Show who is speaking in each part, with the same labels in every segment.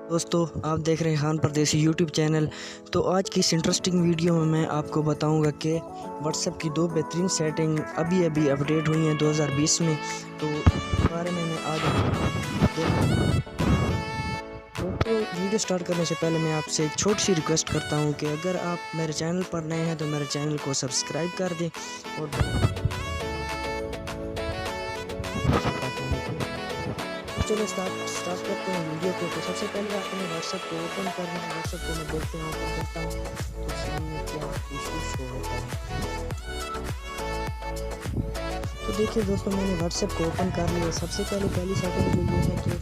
Speaker 1: दोस्तों आप देख रहे हैं खान परदेसी यूट्यूब चैनल। तो आज की इस इंटरेस्टिंग वीडियो में मैं आपको बताऊंगा कि व्हाट्सएप की दो बेहतरीन सेटिंग अभी अपडेट हुई हैं 2020 में। तो इस बारे में मैं आज दोस्तों वीडियो स्टार्ट करने से पहले मैं आपसे एक छोटी सी रिक्वेस्ट करता हूं कि अगर आप मेरे चैनल पर नए हैं तो मेरे चैनल को सब्सक्राइब कर दें और चलो स्टार्ट करते हैं वीडियो को। तो सबसे पहले आपने व्हाट्सएप को ओपन करना है। व्हाट्सएप को मैं देखते हैं ओपन करता हूँ तो सामने क्या इशू शो होता है। तो देखिए दोस्तों, मैंने व्हाट्सएप को ओपन कर लिया। सबसे पहली सेटिंग जो ये है कि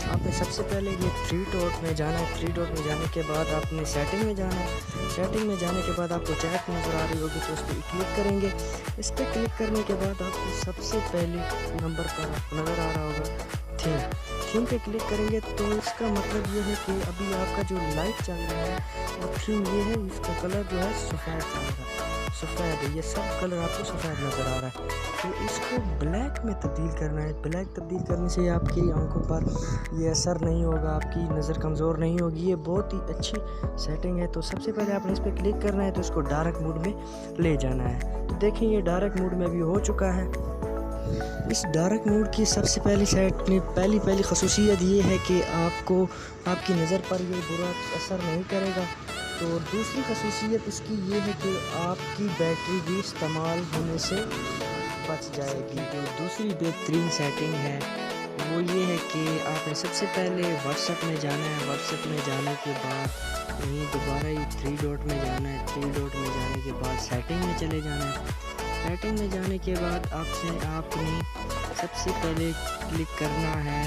Speaker 1: आपने सबसे पहले ये थ्री डॉट में जाना है। थ्री डॉट में जाने के बाद आपने सेटिंग में जाना है। सेटिंग में जाने के बाद आपको चैट नज़र आ रही होगी तो उस पर क्लिक करेंगे। इस पर क्लिक करने के बाद आपको सबसे पहले नंबर पर आपको नज़र आ रहा होगा थीम पे क्लिक करेंगे। तो इसका मतलब ये है कि अभी आपका जो लाइट चल रहा है वो थीम ये है, इसका कलर जो है सफ़ेद चलेगा। सफ़ेद है, ये सब कलर आपको सफ़ेद नज़र आ रहा है। तो इसको ब्लैक में तब्दील करना है। ब्लैक तब्दील करने से आपकी आंखों पर ये असर नहीं होगा, आपकी नज़र कमज़ोर नहीं होगी। ये बहुत ही अच्छी सेटिंग है। तो सबसे पहले आपने इस पर क्लिक करना है तो इसको डार्क मोड में ले जाना है। तो देखें ये डार्क मोड में भी हो चुका है। इस डार्क मोड की सबसे पहली खसूसियत ये है कि आपको आपकी नज़र पर ये बुरा असर नहीं करेगा। तो दूसरी खसूसियत इसकी ये है कि आपकी बैटरी भी इस्तेमाल होने से बच जाएगी। जो दूसरी बेहतरीन सेटिंग है वो ये है कि आपने सबसे पहले व्हाट्सएप में जाना है। व्हाट्सएप में जाने के बाद यहीं दोबारा ही थ्री डॉट में जाना है। थ्री डॉट में जाने के बाद सेटिंग में चले जाना है। सेटिंग में जाने के बाद आपने सबसे पहले क्लिक करना है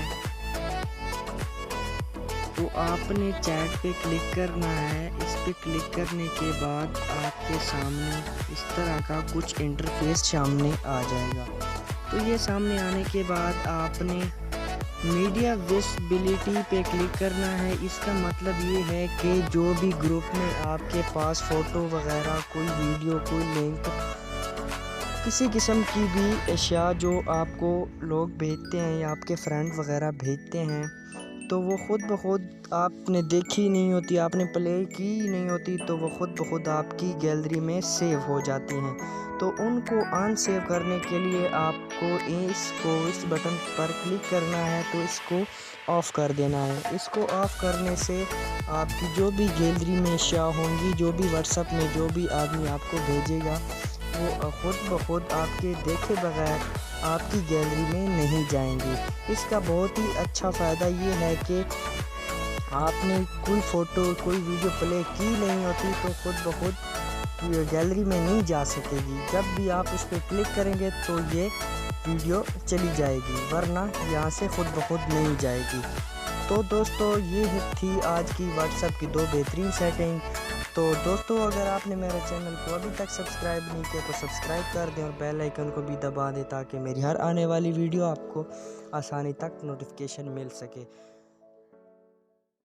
Speaker 1: तो आपने चैट पे क्लिक करना है। इस पे क्लिक करने के बाद आपके सामने इस तरह का कुछ इंटरफेस सामने आ जाएगा। तो ये सामने आने के बाद आपने मीडिया विजिबिलिटी पे क्लिक करना है। इसका मतलब ये है कि जो भी ग्रुप में आपके पास फ़ोटो वगैरह, कोई वीडियो, कोई लिंक, किसी किस्म की भी अशिया जो आपको लोग भेजते हैं या आपके फ्रेंड वगैरह भेजते हैं तो वो ख़ुद ब खुद आपने देखी नहीं होती, आपने प्ले की नहीं होती, तो वो ख़ुद ब खुद आपकी गैलरी में सेव हो जाती हैं। तो उनको अनसेव करने के लिए आपको इस बटन पर क्लिक करना है तो इसको ऑफ़ कर देना है। इसको ऑफ़ करने से आपकी जो भी गैलरी में अशिया होंगी, जो भी व्हाट्सएप में जो भी आदमी आपको भेजेगा वो ख़ुद ब खुद आपके देखे बगैर आपकी गैलरी में नहीं जाएंगी। इसका बहुत ही अच्छा फ़ायदा ये है कि आपने कोई फ़ोटो, कोई वीडियो प्ले की नहीं होती तो ख़ुद ब खुद गैलरी में नहीं जा सकेगी। जब भी आप उस पर क्लिक करेंगे तो ये वीडियो चली जाएगी, वरना यहाँ से ख़ुद ब खुद नहीं जाएगी। तो दोस्तों ये थी आज की व्हाट्सएप की दो बेहतरीन सेटिंग। तो दोस्तों अगर आपने मेरे चैनल को अभी तक सब्सक्राइब नहीं किया तो सब्सक्राइब कर दें और बेल आइकन को भी दबा दें ताकि मेरी हर आने वाली वीडियो आपको आसानी तक नोटिफिकेशन मिल सके।